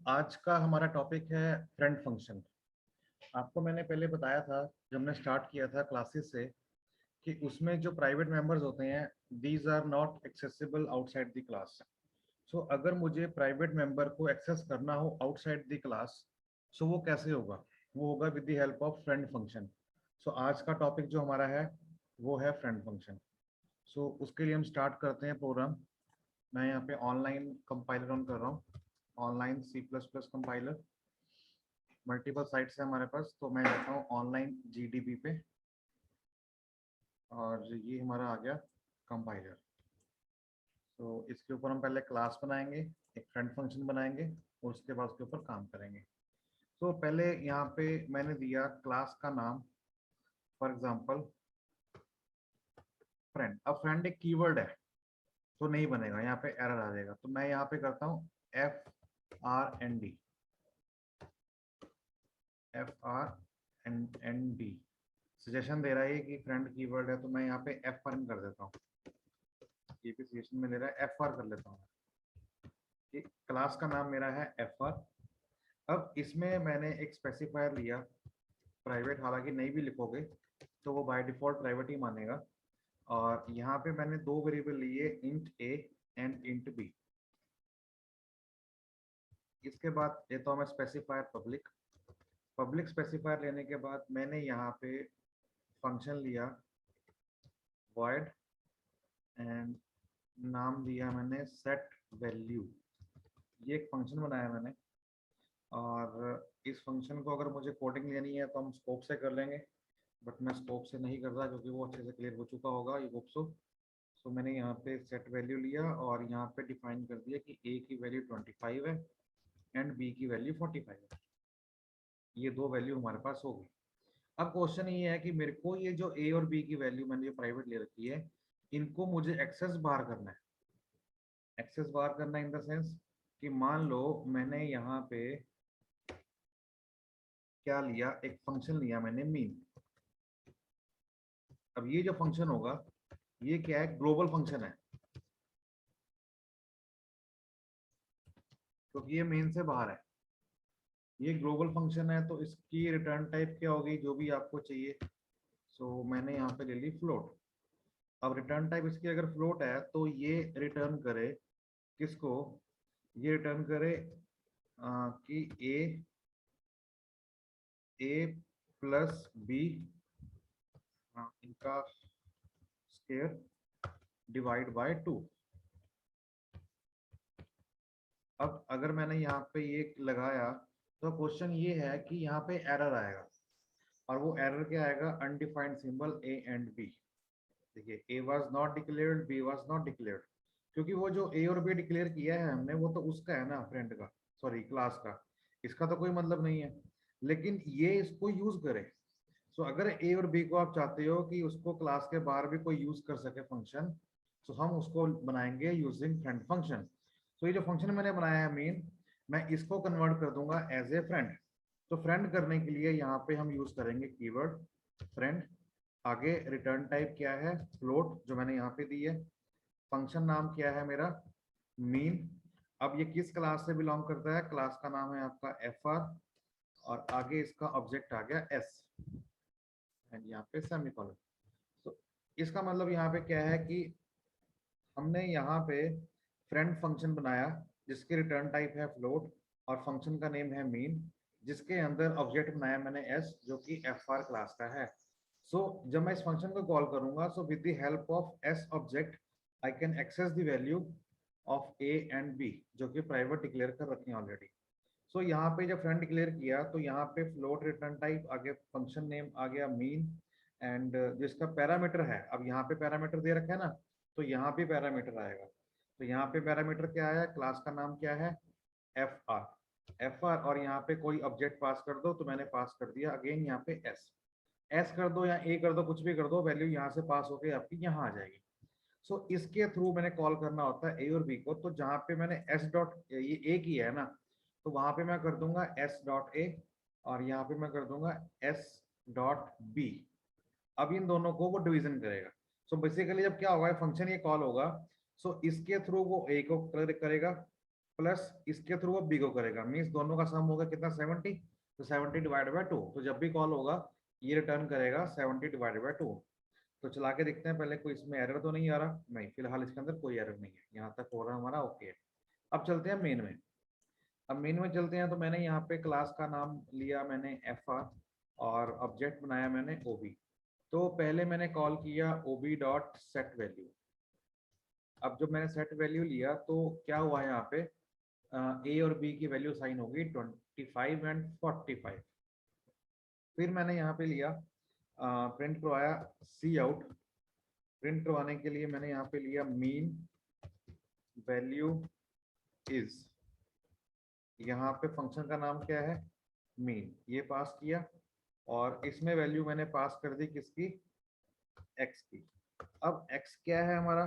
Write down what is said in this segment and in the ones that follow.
आज का हमारा टॉपिक है फ्रेंड फंक्शन। आपको मैंने पहले बताया था जब हमने स्टार्ट किया था क्लासेस से कि उसमें जो प्राइवेट मेंबर्स होते हैं these are not accessible outside the class. अगर मुझे प्राइवेट मेंबर को एक्सेस करना हो आउटसाइड द क्लास, वो कैसे होगा? वो होगा with the help of friend function. आज का टॉपिक जो हमारा है वो है फ्रेंड फंक्शन। उसके लिए हम स्टार्ट करते हैं प्रोग्राम। मैं यहाँ पे ऑनलाइन कंपाइलर रन कर रहा हूँ, online C plus plus compiler. Multiple sites है हमारे पास, तो मैं जाता हूँ ऑनलाइन जीडीबी पे और ये हमारा आ गया कंपाइलर। इसके ऊपर हम पहले क्लास बनाएंगे, एक फ्रेंड फंक्शन बनाएंगे और उसके बाद उसके ऊपर काम करेंगे। पहले यहाँ पे मैंने दिया क्लास का नाम, फॉर एग्जांपल फ्रेंड। अब फ्रेंड एक कीवर्ड है तो नहीं बनेगा, यहाँ पे एरर आ जाएगा। तो मैं यहाँ पे करता हूँ FRND, FRND। सजेशन दे रहा है कि फ्रेंड कीवर्ड है, तो मैं यहाँ पे FR कर देता हूँ। ये भी सजेशन में ले रहा है, FR कर लेता हूँ। क्लास का नाम मेरा है FR। अब इसमें मैंने एक स्पेसिफायर लिया प्राइवेट, हालांकि नहीं भी लिखोगे तो वो बाय डिफॉल्ट प्राइवेट ही मानेगा। और यहाँ पे मैंने दो वेरिएबल लिए, int A and int B। इसके बाद लेता हूँ मैं स्पेसिफायर पब्लिक। पब्लिक स्पेसिफायर लेने के बाद मैंने यहाँ पे फंक्शन लिया void एंड नाम दिया मैंने सेट वैल्यू। ये एक फंक्शन बनाया मैंने, और इस फंक्शन को अगर मुझे कोडिंग लेनी है तो हम स्कोप से कर लेंगे, बट मैं स्कोप से नहीं कर रहा क्योंकि वो अच्छे से क्लियर हो चुका होगा ये होप सो। मैंने यहाँ पे सेट वैल्यू लिया और यहाँ पे डिफाइन कर दिया कि A की वैल्यू 25 है एंड B की वैल्यू 45 है। ये दो वैल्यू हमारे पास होगी। अब क्वेश्चन ये है कि मेरे को ये जो A और B की वैल्यू मैंने जो प्राइवेट ले रखी है, इनको मुझे एक्सेस बार करना है। एक्सेस बार करना इन द सेंस कि मान लो मैंने यहाँ पे क्या लिया, एक फंक्शन लिया मैंने मीन। अब ये जो फंक्शन होगा ये क्या है, ग्लोबल फंक्शन है क्योंकि ये मेन से बाहर है। ये ग्लोबल फंक्शन है तो इसकी रिटर्न टाइप क्या होगी, जो भी आपको चाहिए। मैंने यहाँ पे ले ली फ्लोट। अब रिटर्न टाइप इसकी अगर फ्लोट है तो ये रिटर्न करे किसको, ये रिटर्न करे कि ए प्लस बी इनका स्क्वायर डिवाइड बाय 2। अब अगर मैंने यहाँ पे ये लगाया तो क्वेश्चन ये है कि यहाँ पे एरर आएगा, और वो एरर क्या आएगा, undefined symbol A and B। देखिए A was not declared, B was not declared, क्योंकि वो जो A और B डिक्लेयर किया है हमने वो तो उसका है ना, फ्रेंड का, सॉरी क्लास का। इसका तो कोई मतलब नहीं है, लेकिन ये इसको यूज करे। अगर A और B को आप चाहते हो कि उसको क्लास के बाहर भी कोई यूज कर सके फंक्शन, हम उसको बनाएंगे यूजिंग फ्रेंड फंक्शन। ये जो फंक्शन मैंने बनाया है मेन, मैं इसको कन्वर्ट कर दूंगा एज ए फ्रेंड। फ्रेंड करने के लिए यहाँ पे हम यूज करेंगे कीवर्ड फ्रेंड। आगे रिटर्न टाइप क्या है, फ्लोट, जो मैंने यहाँ पे दी है। फंक्शन नाम क्या है मेरा, मीन। अब ये किस क्लास से बिलोंग करता है, क्लास का नाम है आपका FR, और आगे इसका ऑब्जेक्ट आ गया S एंड यहाँ पे सेमीकोलन। तो इसका मतलब यहाँ पे क्या है कि हमने यहाँ पे फ्रेंड फंक्शन बनाया जिसकी रिटर्न टाइप है फ्लोट और फंक्शन का नेम है मीन, जिसके अंदर ऑब्जेक्ट बनाया मैंने S जो कि FR क्लास का है। जब मैं इस फंक्शन को कॉल करूंगा, with the help of S object I can access the value of A and B जो कि प्राइवेट डिक्लेयर कर रखे हैं ऑलरेडी। यहाँ पे जब फ्रेंड डिक्लेयर किया तो यहाँ पे फ्लोट रिटर्न टाइप आगे, फंक्शन नेम आ गया मीन, एंड जिसका पैरामीटर है, अब यहाँ पे पैरामीटर दे रखा है ना, तो यहाँ पे पैरामीटर आएगा। तो यहाँ पे पैरामीटर क्या आया, क्लास का नाम क्या है, FR, और यहाँ पे कोई ऑब्जेक्ट पास कर दो, तो मैंने पास कर दिया अगेन यहाँ पे S कर दो या A कर दो, कुछ भी कर दो, वैल्यू यहाँ से पास होके आपकी यहाँ आ जाएगी। इसके थ्रू मैंने कॉल करना होता है A और B को। तो जहाँ पे मैंने S डॉट ये A किया है ना, तो वहां पे मैं कर दूंगा S डॉट A, और यहाँ पे मैं कर दूंगा S डॉट B। अब इन दोनों को वो डिवीजन करेगा। बेसिकली जब क्या होगा, फंक्शन ये कॉल होगा, इसके थ्रू वो A को करेगा, प्लस इसके थ्रू वो बी को करेगा, मीन्स दोनों का सम होगा कितना 70, तो 70 डिवाइड बाय 2, तो जब भी कॉल होगा ये रिटर्न करेगा 70 डिवाइड बाय 2। तो चला के देखते हैं पहले, कोई इसमें एरर तो नहीं आ रहा, नहीं फिलहाल इसके अंदर कोई एरर नहीं है, यहाँ तक हो रहा है हमारा ओके है। अब चलते हैं मेन में। अब मेन में चलते हैं तो मैंने यहाँ पे क्लास का नाम लिया मैंने fr और ऑब्जेक्ट बनाया मैंने ob। तो पहले मैंने कॉल किया ob डॉट सेट वैल्यू। अब जब मैंने सेट वैल्यू लिया तो क्या हुआ यहाँ पे, ए और बी की वैल्यू साइन होगी 25 एंड 45। फिर मैंने यहाँ पे लिया प्रिंट करवाया सी आउट। प्रिंट करवाने के लिए मैंने यहाँ पे लिया मीन वैल्यू इज, यहाँ पे फंक्शन का नाम क्या है मीन, ये पास किया और इसमें वैल्यू मैंने पास कर दी किसकी, x की। अब x क्या है हमारा,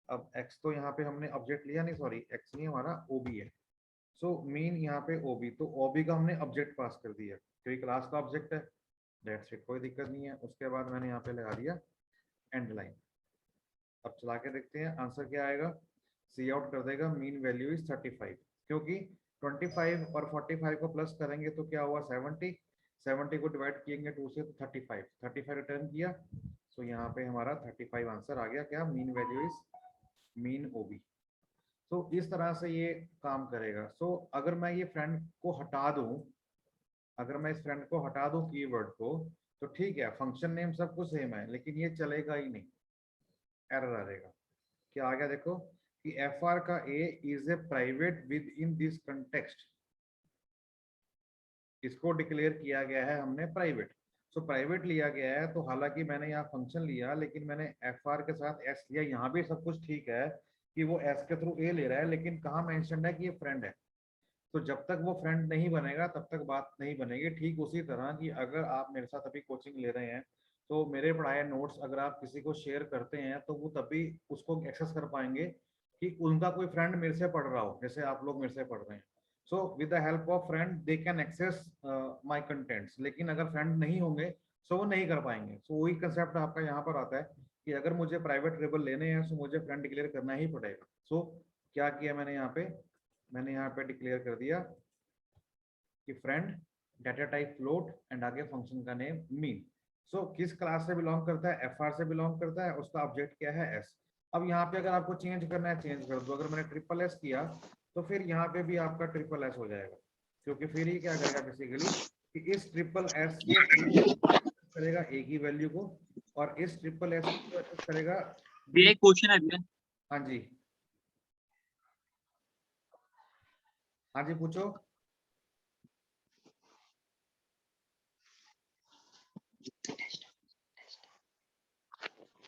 अब x तो यहाँ पे हमने ऑब्जेक्ट लिया नहीं, सॉरी x नहीं हमारा ob है। सो मीन यहाँ पे ob, तो ob का हमने ऑब्जेक्ट पास कर दिया क्योंकि क्लास का ऑब्जेक्ट है, दैट्स इट, कोई दिक्कत नहीं है। उसके बाद मैंने यहाँ पे लगा दिया एंड लाइन। अब चला के देखते हैं आंसर क्या आएगा, सी आउट कर देगा मीन वैल्यू इज 35, क्योंकि 25 और 45 को प्लस करेंगे तो क्या हुआ 70, 70 को डिवाइड किएंगे 2 से तो 35, 35 रिटर्न किया। सो यहाँ पे हमारा 35 आंसर आ गया, क्या मीन वैल्यू इज मीन ओबी। तो इस तरह से ये काम करेगा। सो अगर मैं ये फ्रेंड को हटा दूं, अगर मैं इस फ्रेंड को हटा दूं कीवर्ड को, तो ठीक है फंक्शन नेम सब कुछ सेम है लेकिन ये चलेगा ही नहीं, एरर आ जाएगा। क्या आ गया देखो कि एफ आर का A is a private with in this context, इसको डिक्लेयर किया गया है हमने प्राइवेट। सो प्राइवेट लिया गया है, तो हालांकि मैंने यहाँ फंक्शन लिया लेकिन मैंने एफ आर के साथ एस लिया, यहाँ भी सब कुछ ठीक है कि वो एस के थ्रू ए ले रहा है, लेकिन कहाँ मेंशन है कि ये फ्रेंड है। तो जब तक वो फ्रेंड नहीं बनेगा तब तक बात नहीं बनेगी। ठीक उसी तरह कि अगर आप मेरे साथ अभी कोचिंग ले रहे हैं तो मेरे पढ़ाए नोट्स अगर आप किसी को शेयर करते हैं तो वो तभी उसको एक्सेस कर पाएंगे कि उनका कोई फ्रेंड मेरे से पढ़ रहा हो, जैसे आप लोग मेरे से पढ़ रहे हैं। So with the help of friend they can access my contents, लेकिन अगर फ्रेंड नहीं होंगे तो वो नहीं कर पाएंगे। सो वही कंसेप्ट आपका यहाँ पर आता है कि अगर मुझे प्राइवेट लेवल लेने हैं तो मुझे फ्रेंड डिक्लेयर करना ही पड़ेगा। सो क्या किया मैंने यहाँ पे, मैंने यहाँ पे डिक्लेयर कर दिया कि friend data type float and आगे फंक्शन का नेम मीन। सो किस क्लास से बिलोंग करता है, एफ आर से बिलोंग करता है, उसका ऑब्जेक्ट क्या है एस। अब यहाँ पे अगर आपको चेंज करना है चेंज कर दो, अगर मैंने ट्रिपल एस किया तो फिर यहाँ पे भी आपका ट्रिपल एस हो जाएगा, क्योंकि फिर ये क्या करेगा बेसिकली कि इस ट्रिपल एस को करेगा ए की वैल्यू को और इस ट्रिपल एस को करेगा बी। एक क्वेश्चन है भैया। हाँ जी, हाँ जी पूछो।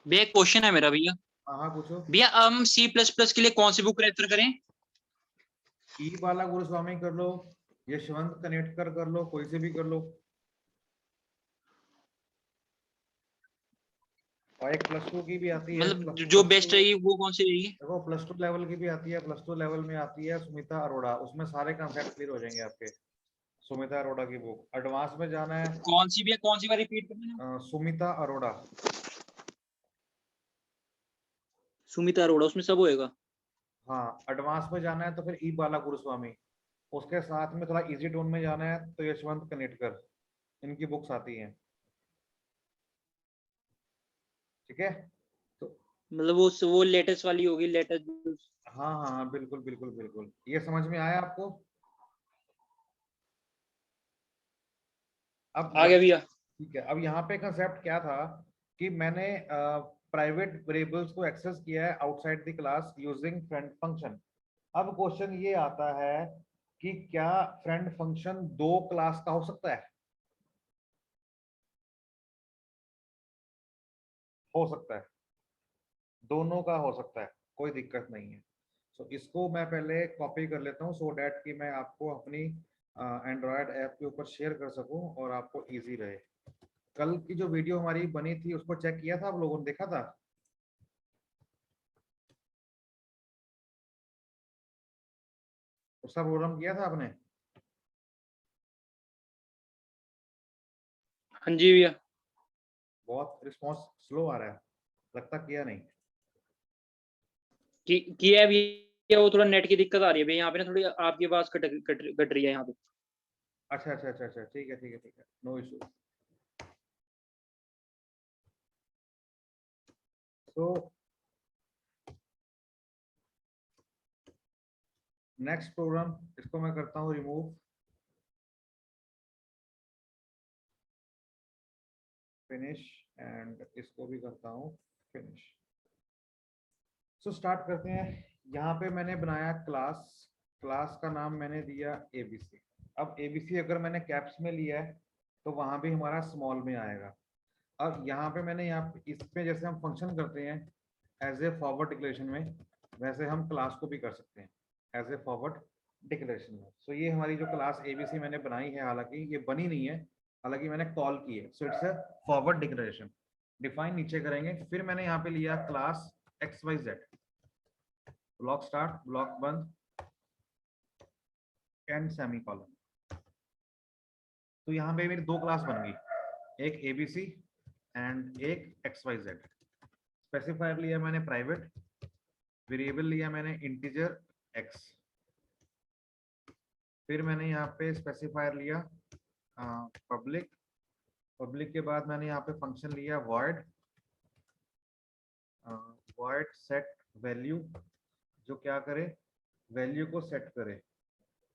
भैया एक क्वेश्चन है मेरा भैया। हाँ हाँ पूछो। भैया हम C++ के लिए कौन सी बुक रेफर करें? ई बाला गुरुस्वामी कर लो, यशवंत कनेटकर कर लो, कोई से भी कर लो। और एक प्लस टू की भी आती है, मतलब प्लस जो प्लस बेस्ट टू, रहेगी वो कौन सी रहेगी? देखो प्लस टू लेवल की भी आती है, प्लस टू लेवल में आती है सुमिता अरोड़ा, उसमें सारे कॉन्सेप्ट क्लियर हो जाएंगे आपके। सुमिता अरोड़ा की बुक। एडवांस में जाना है कौन सी भैया, कौन सी बार रिपीट करना? सुमिता अरोड़ा। सुमिता अरोड़ा, उसमें सब होएगा? हाँ एडवांस में जाना है तो फिर ई बाला गुरुस्वामी, उसके साथ में थोड़ा इजी टोन में जाना है तो यशवंत कनेटकर, इनकी बुक्स आती हैं, ठीक है। तो मतलब वो लेटेस्ट वाली होगी, लेटेस्ट। हाँ हाँ हाँ बिल्कुल बिल्कुल बिल्कुल, ये समझ में आया आपको। अब आ गया भैया। ठीक है, अब यहाँ पे कंसेप्ट क्या था कि मैंने प्राइवेट वेरिएबल्स को एक्सेस किया है outside the class using friend function. अब क्वेश्चन ये आता है कि क्या फ्रेंड फंक्शन दो क्लास का हो सकता है? हो सकता है, दोनों का हो सकता है, कोई दिक्कत नहीं है। सो इसको मैं पहले कॉपी कर लेता हूँ सो डैट कि मैं आपको अपनी एंड्रॉयड ऐप के ऊपर शेयर कर सकूं और आपको इजी रहे। कल की जो वीडियो हमारी बनी थी उसको चेक किया था आप लोगों ने, देखा था? उसका प्रोग्राम किया था आपने? हाँ जी भैया। बहुत रिस्पॉन्स स्लो आ रहा है, लगता किया नहीं। किया है भैया। क्या वो थोड़ा नेट की दिक्कत आ रही है भैया, यहाँ पे ना थोड़ी आपकी आवाज कट रही है यहाँ पे। अच्छा अच्छा अच्छा अच्छा, ठीक है ठीक है ठीक है, नो इशू। तो नेक्स्ट प्रोग्राम, इसको मैं करता हूँ रिमूव, फिनिश, एंड इसको भी करता हूँ फिनिश। सो स्टार्ट करते हैं। यहाँ पे मैंने बनाया क्लास, क्लास का नाम मैंने दिया एबीसी। अब एबीसी अगर मैंने कैप्स में लिया है तो वहां भी हमारा स्मॉल में आएगा। अब यहाँ पे मैंने इसमें जैसे हम फंक्शन करते हैं एज ए फॉरवर्ड डिक्लेरेशन में, वैसे हम क्लास को भी कर सकते हैं एज ए फॉरवर्ड डिक्लेरेशन में। सो ये हमारी जो क्लास एबीसी मैंने बनाई है, हालांकि ये बनी नहीं है, हालांकि मैंने कॉल की है, so it's a forward declaration. Define नीचे करेंगे, फिर मैंने यहाँ पे लिया class X Y Z, block start, block बंद, एंड सेमीकोलन। तो यहाँ पे मेरी दो क्लास बन गई, एक एबीसी एंड एक एक्स वाई जेड। स्पेसिफायर लिया मैंने प्राइवेट, वेरिएबल लिया मैंने इंटीजर एक्स, फिर मैंने यहाँ पे स्पेसिफायर लिया पब्लिक, पब्लिक के बाद मैंने यहाँ पे फंक्शन लिया void, void set value, जो क्या करे, वैल्यू को सेट करे।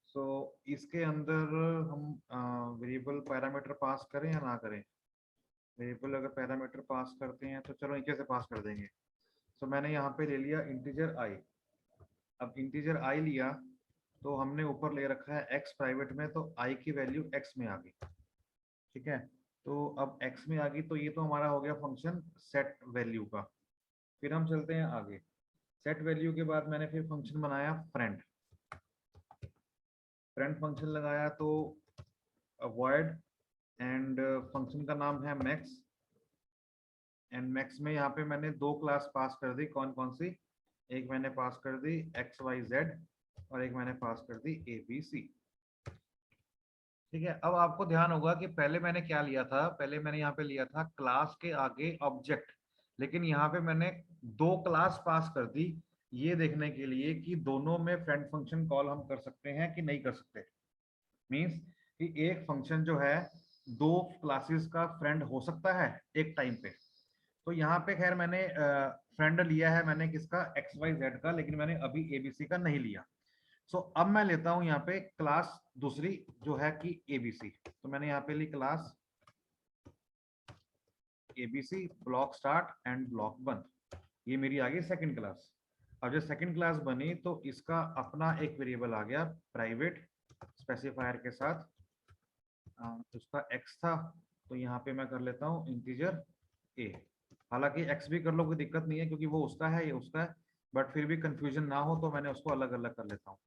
सो इसके अंदर हम वेरिएबल पैरामीटर पास करें या ना करें। वेरिएबल अगर पैरामीटर पास करते हैं तो चलो नीचे से पास कर देंगे। सो मैंने यहाँ पे ले लिया इंटीजर आई। अब इंटीजर आई लिया तो हमने ऊपर ले रखा है एक्स प्राइवेट में, तो आई की वैल्यू एक्स में आ गई, ठीक है। तो अब एक्स में आ गई, तो ये तो हमारा हो गया फंक्शन सेट वैल्यू का। फिर हम चलते हैं आगे। सेट वैल्यू के बाद मैंने फिर फंक्शन बनाया फ्रेंड, फ्रेंड फंक्शन लगाया तो void, एंड फंक्शन का नाम है मैक्स, एंड मैक्स में यहाँ पे मैंने दो क्लास पास कर दी, कौन कौन सी, एक मैंने पास कर दी एक्स वाई जेड और एक मैंने पास कर दी ए बी सी, ठीक है। अब आपको ध्यान होगा कि पहले मैंने क्या लिया था, पहले मैंने यहाँ पे लिया था क्लास के आगे ऑब्जेक्ट, लेकिन यहाँ पे मैंने दो क्लास पास कर दी, ये देखने के लिए कि दोनों में फ्रेंड फंक्शन कॉल हम कर सकते हैं कि नहीं कर सकते। मींस कि एक फंक्शन जो है दो क्लासेस का फ्रेंड हो सकता है एक टाइम पे। तो यहाँ पे खैर मैंने फ्रेंड लिया है मैंने किसका, एक्स वाई जेड का, लेकिन मैंने अभी एबीसी का नहीं लिया। सो अब मैं लेता हूं यहाँ पे क्लास दूसरी जो है कि एबीसी। तो मैंने यहाँ पे ली class ABC, block start and block बंद, ये मेरी आ गई सेकंड क्लास। अब जब सेकंड क्लास बनी तो इसका अपना एक वेरिएबल आ गया प्राइवेट स्पेसिफायर के साथ, उसका एक्स था, तो यहाँ पे मैं कर लेता हूँ इंटीजर ए। हालांकि एक्स भी कर लो कोई दिक्कत नहीं है, क्योंकि वो उसका है ये उसका है, बट फिर भी कंफ्यूजन ना हो तो मैंने उसको अलग अलग कर लेता हूँ।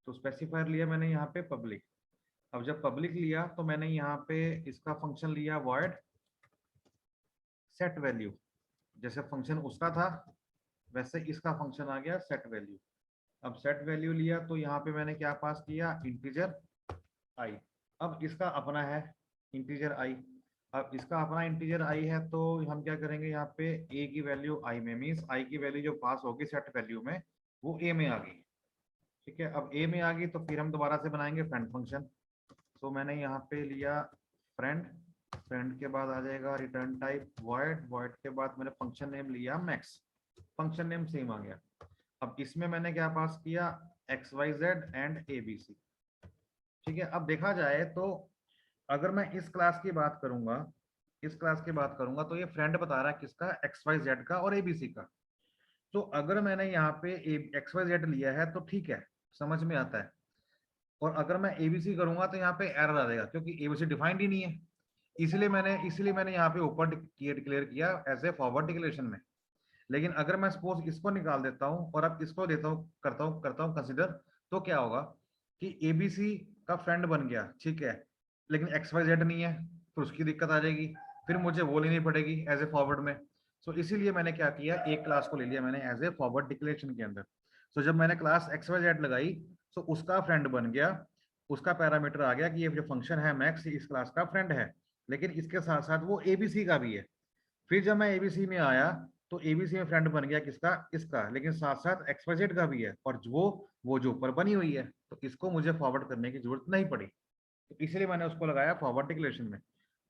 तो स्पेसिफायर लिया मैंने यहाँ पे पब्लिक। अब जब पब्लिक लिया तो मैंने यहाँ पे इसका फंक्शन लिया void set value, जैसे फंक्शन उसका था वैसे इसका फंक्शन आ गया set value। अब set value लिया तो यहाँ पे मैंने क्या पास किया, इंटीजर i। अब इसका अपना है इंटीजर i, अब इसका अपना इंटीजर i है, तो हम क्या करेंगे, यहाँ पे a की वैल्यू i में, मीन्स i की वैल्यू जो पास होगी सेट वैल्यू में वो a में आ गई, ठीक है। अब a में आ गई तो फिर हम दोबारा से बनाएंगे फ्रेंड फंक्शन। तो मैंने यहाँ पे लिया फ्रेंड, फ्रेंड के बाद आ जाएगा रिटर्न टाइप void, void के बाद मैंने फंक्शन नेम लिया मैक्स, फंक्शन नेम सेम आ गया। अब इसमें मैंने क्या पास किया, X Y Z and A B C, ठीक है। अब देखा जाए तो अगर मैं इस क्लास की बात करूंगा, इस क्लास की बात करूंगा तो ये फ्रेंड बता रहा है किसका, एक्स वाई जेड का और एबीसी का। तो अगर मैंने यहाँ पे एक्स वाई जेड लिया है तो ठीक है, समझ में आता है। और अगर मैं एबीसी करूंगा तो यहाँ पे एरर आ जाएगा, क्योंकि एबीसी डिफाइंड ही नहीं है। इसलिए मैंने यहाँ पे ऊपर डिक्लेयर किया एज ए फॉरवर्ड डिक्लेरेशन में। लेकिन अगर मैं सपोज इसको निकाल देता हूँ और अब इसको देता हूँ करता हूँ कंसिडर, तो क्या होगा कि एबीसी का फ्रेंड बन गया, ठीक है, लेकिन एक्स वाई जेड नहीं है, तो उसकी दिक्कत आ जाएगी, फिर मुझे वो लेनी पड़ेगी एज ए फॉरवर्ड में। सो इसीलिए मैंने क्या किया, एक क्लास को ले लिया मैंने एज ए फॉरवर्ड डिक्लेरेशन के अंदर। सो जब मैंने क्लास एक्स वाई जेड लगाई तो उसका फ्रेंड बन गया, उसका पैरामीटर आ गया कि ये जो फंक्शन है मैक्स इस क्लास का फ्रेंड है, लेकिन इसके साथ साथ वो एबीसी का भी है। फिर जब मैं एबीसी में आया तो एबीसी में फ्रेंड बन गया किसका, इसका, लेकिन साथ साथ XYZ का भी है, और वो जो ऊपर बनी हुई है, तो इसको मुझे फॉरवर्ड करने की जरूरत नहीं पड़ी, तो इसलिए मैंने उसको लगाया फॉरवर्ड डिक्लेरेशन में।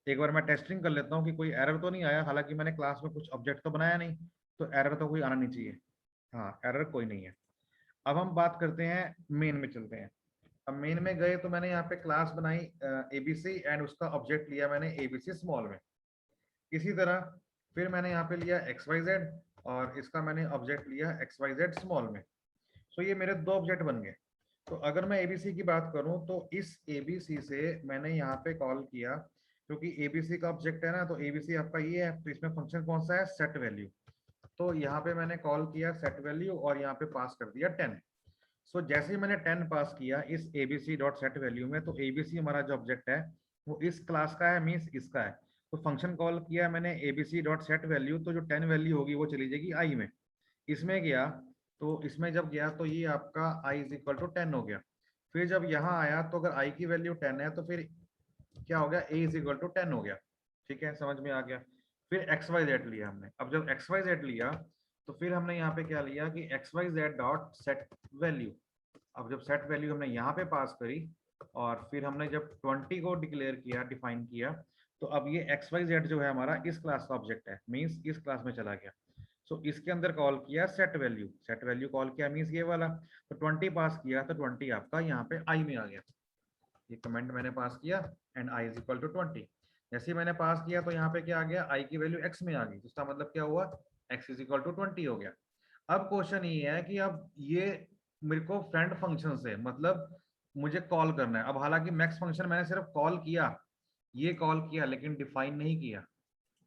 एक बार मैं टेस्टिंग कर लेता हूँ कि कोई एरर तो नहीं आया, हालांकि मैंने क्लास में कुछ ऑब्जेक्ट तो बनाया नहीं, तो एरर तो कोई आना नहीं चाहिए। हाँ, एरर कोई नहीं है। अब हम बात करते हैं, मेन में चलते हैं। अब मेन में गए तो मैंने यहाँ पे क्लास बनाई एबीसी एंड उसका ऑब्जेक्ट लिया मैंने एबीसी स्मॉल में। इसी तरह फिर मैंने यहाँ पे लिया XYZ और इसका मैंने ऑब्जेक्ट लिया XYZ स्मॉल में। सो ये मेरे दो ऑब्जेक्ट बन गए। तो अगर मैं एबीसी की बात करूं तो इस एबीसी से मैंने यहाँ पे कॉल किया, क्योंकि एबीसी का ऑब्जेक्ट है ना, तो एबीसी आपका ये है, तो इसमें फंक्शन कौन सा है, सेट वैल्यू। तो यहाँ पे मैंने कॉल किया सेट वैल्यू और यहाँ पे पास कर दिया 10। सो जैसे ही मैंने 10 पास किया इस एबीसी डॉट सेट वैल्यू में, तो एबीसी हमारा जो ऑब्जेक्ट है वो इस क्लास का है, मीन्स इसका है। तो फंक्शन कॉल किया मैंने एबीसी डॉट सेट वैल्यू, तो जो 10 वैल्यू होगी वो चली जाएगी आई में। इसमें गया, तो इसमें जब गया तो ये आपका आई इज इक्वल टू 10 हो गया। फिर जब यहाँ आया तो अगर आई की वैल्यू 10 है तो फिर क्या हो गया, ए इज इक्वल टू 10 हो गया। ठीक है, समझ में आ गया। फिर एक्स वाई जेड लिया हमने। अब जब एक्स वाई जेड लिया तो फिर हमने यहाँ पे क्या लिया कि X Y Z dot set value. अब जब सेट वैल्यू हमने यहाँ पे पास करी और फिर हमने जब 20 को डिक्लेयर किया, डिफाइन किया, तो अब ये एक्स वाई जेड जो है हमारा इस क्लास का ऑब्जेक्ट है, मीन्स इस क्लास में चला गया। सो इसके अंदर कॉल किया set value, set value call किया मीन्स ये वाला। तो 20 पास किया तो 20 आपका यहाँ पे आई में आ गया। ये कमेंट मैंने पास किया and I is equal to 20। जैसे ही मैंने पास किया तो यहाँ पे क्या आ गया, आई की वैल्यू एक्स में आ गई, इसका मतलब क्या हुआ, एक्स इज इक्वल टू 20 हो गया। अब क्वेश्चन ये है कि अब ये मेरे को फ्रेंड फंक्शन से मतलब मुझे कॉल करना है। अब हालांकि मैक्स फंक्शन मैंने सिर्फ कॉल किया, ये कॉल किया, लेकिन डिफाइन नहीं किया।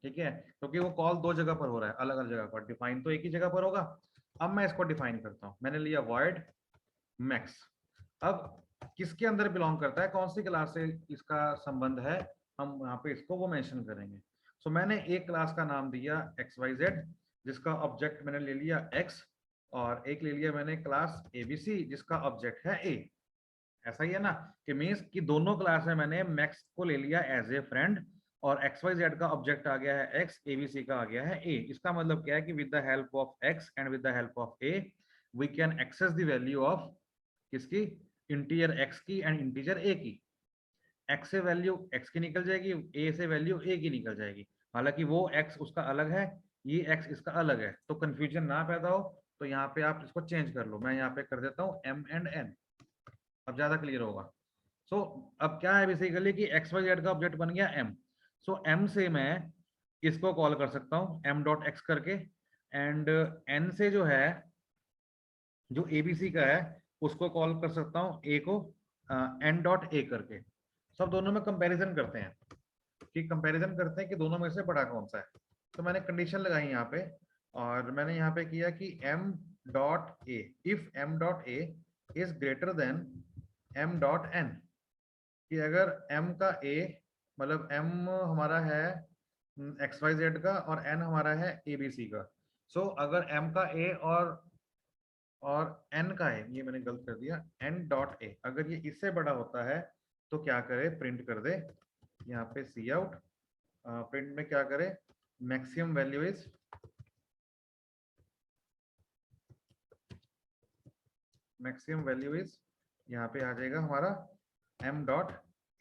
ठीक है, क्योंकि वो कॉल दो जगह पर हो रहा है, अलग अलग जगह पर, डिफाइन तो एक ही जगह पर होगा। अब मैं इसको डिफाइन करता हूँ, मैंने लिया वॉइड मैक्स। अब किसके अंदर बिलोंग करता है, कौन सी क्लास से इसका संबंध है, हम यहाँ पे इसको वो मेंशन करेंगे। सो मैंने एक क्लास का नाम दिया XYZ, जिसका ऑब्जेक्ट मैंने ले लिया X, और एक ले लिया मैंने क्लास ABC जिसका ऑब्जेक्ट है A। ऐसा ही है ना, कि मीन्स कि दोनों क्लास में मैंने मैक्स को ले लिया एज ए फ्रेंड, और XYZ का ऑब्जेक्ट आ गया है X, ABC का आ गया है A। इसका मतलब क्या है कि with the help of X and with the help of A we can access the value of किसकी, इंटीजर X की एंड इंटीजर A की। X से वैल्यू X की निकल जाएगी, A से वैल्यू A की निकल जाएगी। हालांकि वो X उसका अलग है, ये X इसका अलग है, तो कंफ्यूजन ना पैदा हो तो यहाँ पे आप इसको चेंज कर लो। मैं यहाँ पे कर देता हूँ M एंड N, अब ज्यादा क्लियर होगा। सो अब क्या है बेसिकली कि XYZ का ऑब्जेक्ट बन गया M। सो M से मैं इसको कॉल कर सकता हूँ M डॉट एक्स करके, एंड N से जो है जो ABC का है उसको कॉल कर सकता हूँ A को N डॉट A करके। सब दोनों में कंपैरिजन करते हैं, कि कंपैरिजन करते हैं कि दोनों में से बड़ा कौन सा है। तो मैंने कंडीशन लगाई यहाँ पे, और मैंने यहाँ पे किया कि M dot A, if M dot A is greater than M dot N, कि अगर M का A मतलब M हमारा है XYZ का और N हमारा है ABC का। सो अगर M का A और N का है, ये मैंने गलत कर दिया, N डॉट A अगर ये इससे बड़ा होता है तो क्या करे, प्रिंट कर दे यहाँ पे सी आउट। प्रिंट में क्या करे, मैक्सिमम वैल्यू इज यहाँ पे आ जाएगा हमारा M dot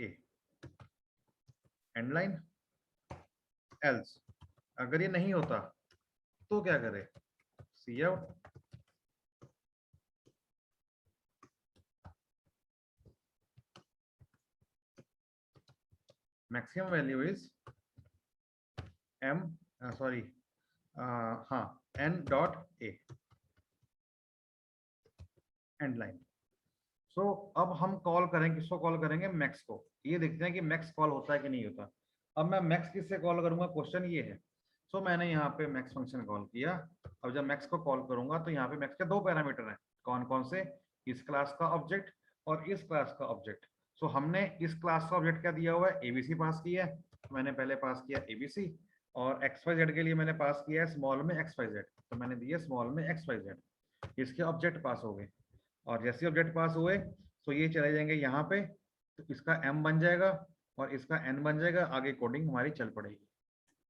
A end line. Else अगर ये नहीं होता तो क्या करे, cout maximum value is M sorry हाँ N dot A end line. So अब हम कॉल करेंगे, किसको कॉल करेंगे, मैक्स को। ये देखते हैं कि मैक्स कॉल होता है कि नहीं होता। अब मैं मैक्स किससे कॉल करूंगा, क्वेश्चन ये है। सो मैंने यहाँ पे मैक्स फंक्शन कॉल किया। अब जब मैक्स को कॉल करूंगा तो यहाँ पे मैक्स के दो पैरामीटर हैं, कौन कौन से, इस क्लास का ऑब्जेक्ट और इस क्लास का ऑब्जेक्ट। सो हमने इस क्लास का ऑब्जेक्ट क्या दिया हुआ है, एबीसी पास किया है, मैंने पहले पास किया एबीसी, और XYZ के लिए मैंने पास किया है स्मॉल में XYZ, तो मैंने दिया स्मॉल में XYZ। इसके ऑब्जेक्ट पास हो गए, और जैसे ऑब्जेक्ट पास हुए तो ये चले जाएंगे यहाँ पे, तो इसका M बन जाएगा और इसका N बन जाएगा, आगे कोडिंग हमारी चल पड़ेगी।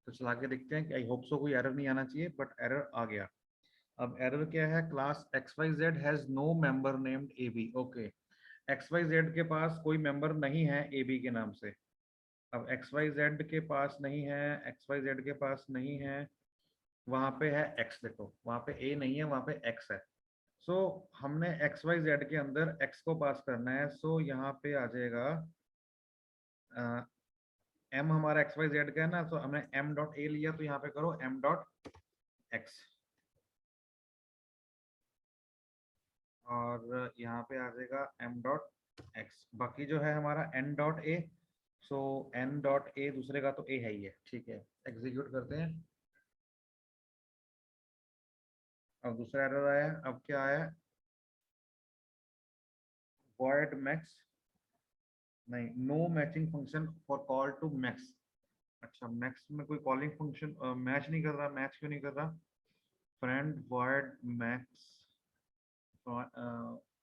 तो चला के देखते हैं कि आई होप सो कोई एरर नहीं आना चाहिए, बट एरर आ गया। अब एरर क्या है, class XYZ has no member named AB। Okay, XYZ के पास कोई मेंबर नहीं है AB के नाम से। अब XYZ के पास नहीं है, XYZ के पास नहीं है, वहां पे है X। देखो वहां पे A नहीं है, वहां पे X है। सो हमने XYZ के अंदर X को पास करना है। सो यहाँ पे आ जाएगा M हमारा XYZ का है ना, तो हमने M डॉट A लिया, तो यहाँ पे करो M डॉट X, और यहाँ पे आ जाएगा M डॉट X। बाकी जो है हमारा N dot A, so N dot A दूसरे का तो A है ही है, ठीक है। एग्जीक्यूट करते हैं। अब दूसरा एरर आया, अब क्या आया, void max, नहीं, no matching function for call to max. अच्छा, मैक्स में कोई कॉलिंग फंक्शन मैच नहीं कर रहा, मैच क्यों नहीं कर रहा? Friend void max,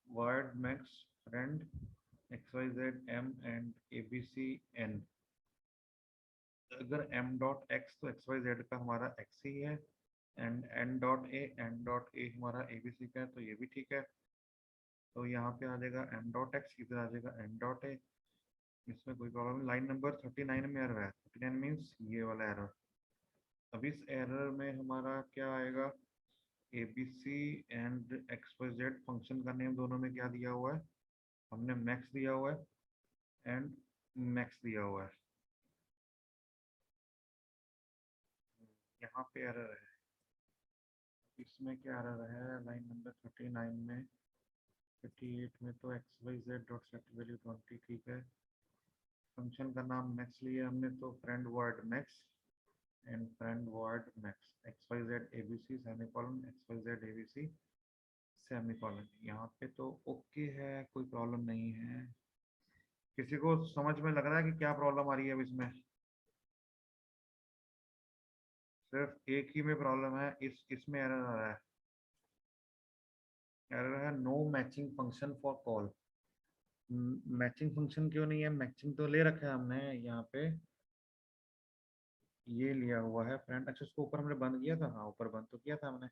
void max friend XYZ M and ABC N। अगर M डॉट X तो XYZ का हमारा X ही है, एंड N डॉट A हमारा ABC का है, तो ये भी ठीक है। तो यहाँ पे आ जाएगा M डॉट X, इधर आ जाएगा N डॉट A। इसमें कोई प्रॉब्लम नहीं। लाइन नंबर 39 में एरर है, 39 मीन्स ये वाला एरर। अब इस एरर में हमारा क्या आएगा, ABC एंड XYZ फंक्शन का नेम दोनों में क्या दिया हुआ है, हमने मैक्स दिया हुआ है एंड मैक्स दिया हुआ है। यहाँ पे एरर है, इसमें क्या एरर है, लाइन नंबर 39 में, 58 में तो XYZ डॉट सेट वैल्यू 20 ठीक है। फंक्शन का नाम मैक्स लिया हमने, तो friend word max and friend word max XYZ ABC semicolon XYZ ABC semicolon. यहाँ पे तो ओके है, कोई प्रॉब्लम नहीं है। किसी को समझ में लग रहा है कि क्या प्रॉब्लम आ रही है अब इसमें? सिर्फ एक ही में प्रॉब्लम है, इसमें एरर आ रहा है। एरर है no matching function for call. Matching function क्यों नहीं है? मैचिंग तो ले रखा है हमने यहाँ पे, ये लिया हुआ है फ्रेंड। अच्छा, उसको ऊपर हमने बंद किया था, हाँ ऊपर बंद तो किया था हमने।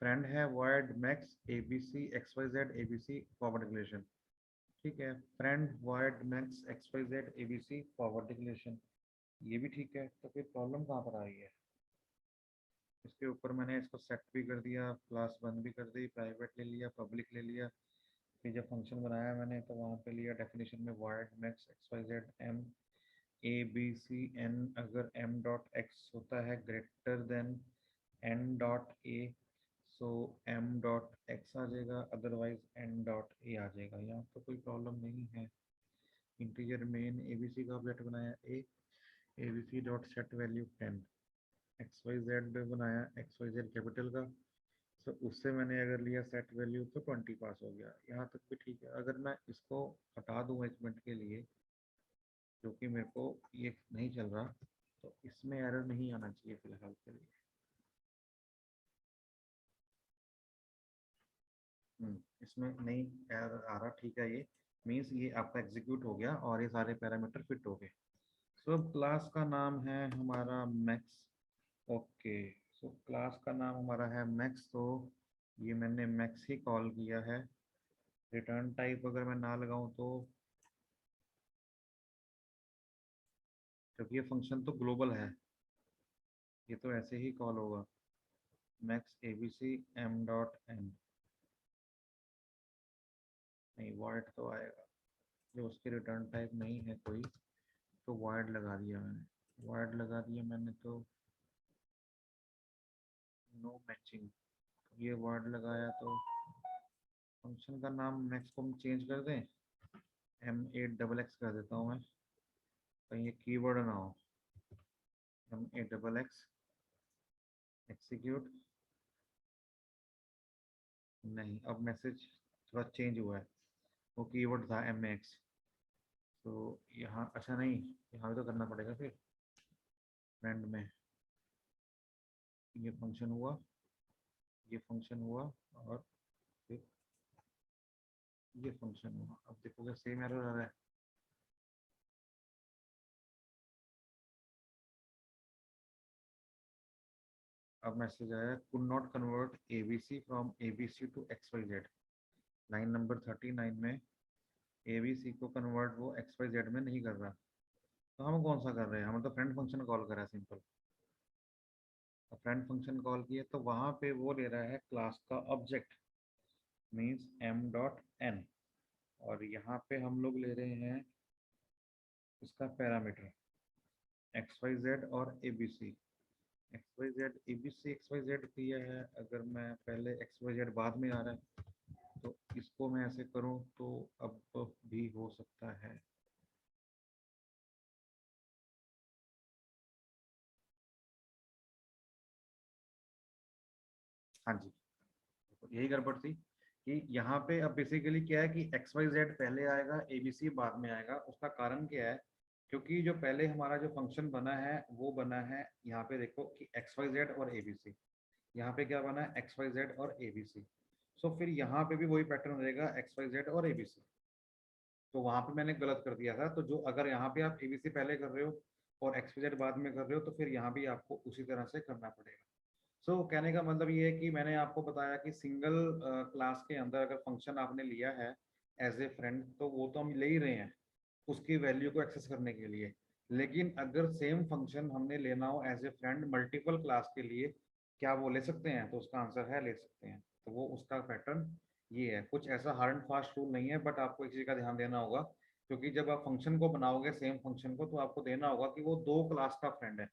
फ्रेंड है word max ABC XYZ ABC forward relation, ठीक है। Friend word max XYZ ABC forward relation, ये भी ठीक है। तो फिर प्रॉब्लम कहाँ पर आ रही है? इसके ऊपर मैंने इसको सेट भी कर दिया, क्लास बंद भी कर दी, प्राइवेट ले लिया, पब्लिक ले लिया। फिर जब फंक्शन बनाया मैंने तो वहाँ पे लिया डेफिनेशन में word max XYZ M ABC N, अगर M डॉट X होता है greater than N dot A, so M dot X आ जाएगा, अदरवाइज N डॉट A आ जाएगा। यहाँ तो कोई प्रॉब्लम नहीं है। इंटीजर मेन ABC का ऑब्जेक्ट बनाया A, ABC dot set value 10, XYZ पे बनाया XYZ कैपिटल का, तो उससे मैंने अगर लिया सेट वैल्यू तो 20 पास हो गया। यहाँ तक भी ठीक है। अगर मैं इसको हटा दूँ एक मिनट के लिए, जो कि मेरे को ये नहीं चल रहा, तो इसमें एरर नहीं आना चाहिए फिलहाल के लिए। इसमें नहीं एरर आ रहा, ठीक है। ये मीन्स ये आपका एग्जीक्यूट हो गया और ये सारे पैरामीटर फिट हो गए। सो क्लास का नाम है हमारा मैक्स। ओके, सो क्लास का नाम हमारा है मैक्स, तो ये मैंने मैक्स ही कॉल किया है। रिटर्न टाइप अगर मैं ना लगाऊं तो, क्योंकि ये फंक्शन तो ग्लोबल है, ये तो ऐसे ही कॉल होगा, max ABC M dot N। नहीं, वॉइड तो आएगा, जो उसकी रिटर्न टाइप नहीं है कोई, तो वॉइड लगा दिया मैंने, वॉइड लगा दिया मैंने, तो नो मैचिंग, ये वर्ड लगाया तो फंक्शन का नाम मैक्स को हम चेंज कर दें, M8XX कर देता हूँ मैं, कहीं ये कीवर्ड ना हो। M8XX एग्जीक्यूट, नहीं, अब मैसेज थोड़ा चेंज हुआ है, वो कीवर्ड था MX, तो यहाँ अच्छा नहीं, यहाँ भी तो करना पड़ेगा फिर। फ्रेंड में ये फंक्शन हुआ, ये फंक्शन हुआ, और फिर ये फंक्शन हुआ। अब देखोगे सेम एरर आ रहा है। अब मैसेज आया could not convert ABC from ABC to XYZ। Line number 39 में एबीसी को कन्वर्ट वो XYZ में नहीं कर रहा। तो हम कौन सा कर रहे हैं? हम तो फ्रेंड फंक्शन कॉल करा सिंपल। फ्रेंड फंक्शन कॉल किए तो वहां पे वो ले रहा है क्लास का ऑब्जेक्ट मींस m.n, और यहाँ पे हम लोग ले रहे हैं इसका पैरामीटर XYZ और ABC। XYZ ABC XYZ किया है, अगर मैं पहले XYZ बाद में आ रहा है तो इसको मैं ऐसे करूं तो अब भी हो सकता है। हाँ जी, तो यही गड़बड़ थी कि यहाँ पे अब बेसिकली क्या है कि XYZ पहले आएगा, ABC बाद में आएगा। उसका कारण क्या है? क्योंकि जो पहले हमारा जो फंक्शन बना है वो बना है यहाँ पे देखो कि XYZ और ABC। यहाँ पे क्या बना है? XYZ और ABC। सो फिर यहाँ पे भी वही पैटर्न रहेगा XYZ और ABC। तो वहां पे मैंने गलत कर दिया था। तो जो अगर यहाँ पे आप ABC पहले कर रहे हो और XYZ बाद में कर रहे हो तो फिर यहाँ भी आपको उसी तरह से करना पड़ेगा। सो कहने का मतलब ये है कि मैंने आपको बताया कि सिंगल क्लास के अंदर अगर फंक्शन आपने लिया है एज ए फ्रेंड तो वो तो हम ले ही रहे हैं उसकी वैल्यू को एक्सेस करने के लिए। लेकिन अगर सेम फंक्शन हमने लेना हो as a friend multiple class के लिए, क्या वो ले सकते हैं? तो उसका आंसर है ले सकते हैं। तो वो उसका पैटर्न ये है। कुछ ऐसा हार्ड एंड फास्ट रूल नहीं है, बट आपको इसी का ध्यान देना होगा क्योंकि जब आप फंक्शन को बनाओगे सेम फंक्शन को तो आपको देना होगा कि वो दो क्लास का फ्रेंड है।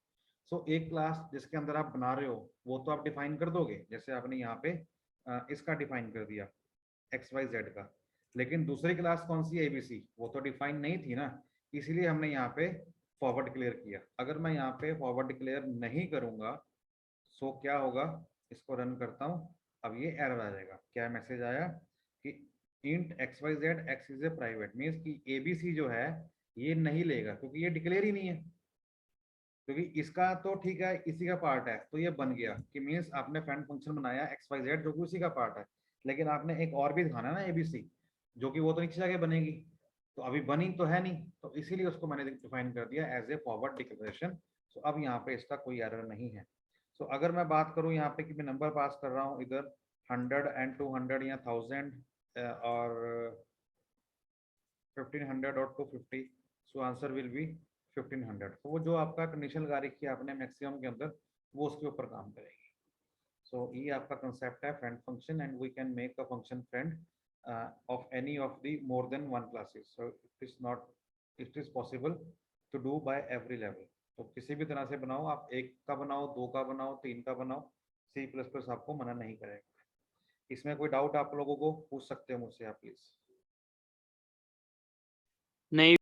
सो एक क्लास जिसके अंदर आप बना रहे हो वो तो आप डिफाइन कर दोगे, जैसे आपने यहाँ पे इसका डिफाइन कर दिया XYZ का। लेकिन दूसरी क्लास कौन सी है? ABC। वो तो डिफाइन नहीं थी ना, इसीलिए हमने यहाँ पे फॉरवर्ड क्लियर किया। अगर मैं यहाँ पे फॉरवर्ड क्लियर नहीं करूंगा सो क्या होगा? इसको रन करता हूँ। अब ये एरर आ जाएगा। क्या मैसेज आया कि int XYZ x is a private, means कि ABC जो है ये नहीं लेगा क्योंकि ये डिक्लेयर ही नहीं है। क्योंकि इसका तो ठीक है इसी का पार्ट है तो ये बन गया कि मीन्स आपने फ्रेंड फंक्शन बनाया XYZ जो कि उसी का पार्ट है, लेकिन आपने एक और भी दिखाना है ना ABC, जो कि वो तो नीचे जाके बनेगी। तो अभी बनी तो है नहीं, तो इसीलिए उसको मैंने डिफाइन कर दिया एज ए फॉरवर्ड डिक्लेरेशन। तो अब यहाँ पे इसका कोई एरर नहीं है। सो अगर मैं बात करूँ यहाँ पे कि मैं नंबर पास कर रहा हूँ इधर 100 एंड 200 या 1000 और 1500 और 250, सो आंसर विल बी 1500। तो वो जो आपका कंडीशनल गाड़ी की आपने मैक्सिमम के अंदर वो उसके ऊपर काम करेगी। सो ये आपका कंसेप्ट है friend function and we can make a function friend of any of the more than one classes. So it is possible to do by every level. तो किसी भी तरह से बनाओ, आप एक का बनाओ, दो का बनाओ, तीन का बनाओ, C++ आपको मना नहीं करेगा। इसमें कोई डाउट आप लोगों को पूछ सकते हो मुझसे आप प्लीज। नहीं